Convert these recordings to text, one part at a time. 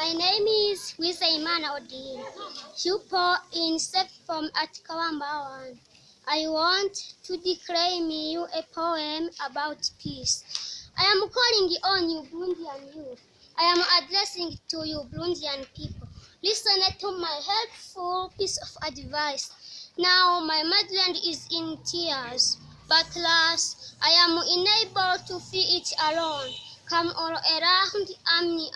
My name is Wisaimana Odin, pupil in 7th form at Kawambawan. I want to declare you a poem about peace. I am calling on you, Burundian youth. I am addressing to you, Burundian people. Listen to my helpful piece of advice. Now my motherland is in tears, but alas, I am unable to feel it alone. Come all around army,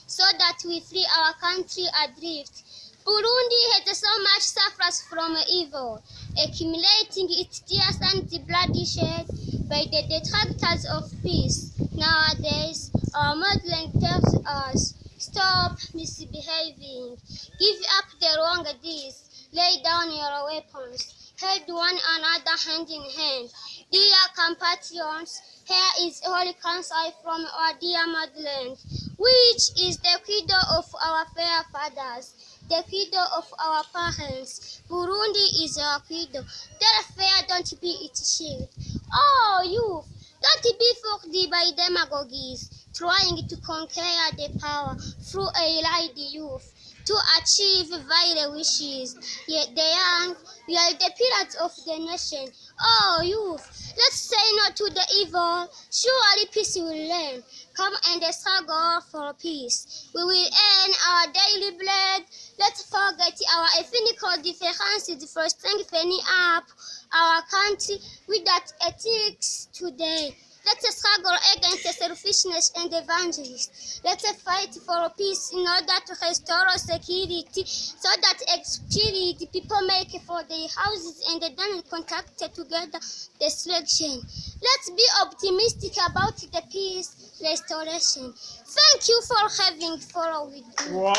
so that we free our country adrift. Burundi has so much suffers from evil, accumulating its tears and bloodshed by the detractors of peace. Nowadays, our motherland tells us, stop misbehaving, give up the wrong deeds, lay down your weapons, hold one another hand in hand. Dear compatriots, here is holy counsel from our dear motherland, which is the cradle of our fair fathers, the cradle of our parents. Burundi is our cradle. Therefore, don't be its shield. Oh, youth, don't be fooled by demagogues, trying to conquer the power through a lied youth to achieve vile wishes. Yet the young, we are the pillars of the nation. Oh, youth, let's say no to the evil. Surely peace will reign. Come and struggle for peace. We will earn our daily bread. Let's forget our ethnic differences for strengthening up our country with that ethics today. Let's struggle against selfishness and evangelism. Let's fight for peace in order to restore security, so that experience people make for their houses and then contact together destruction. Let's be optimistic about the peace restoration. Thank you for having followed with me. Wow.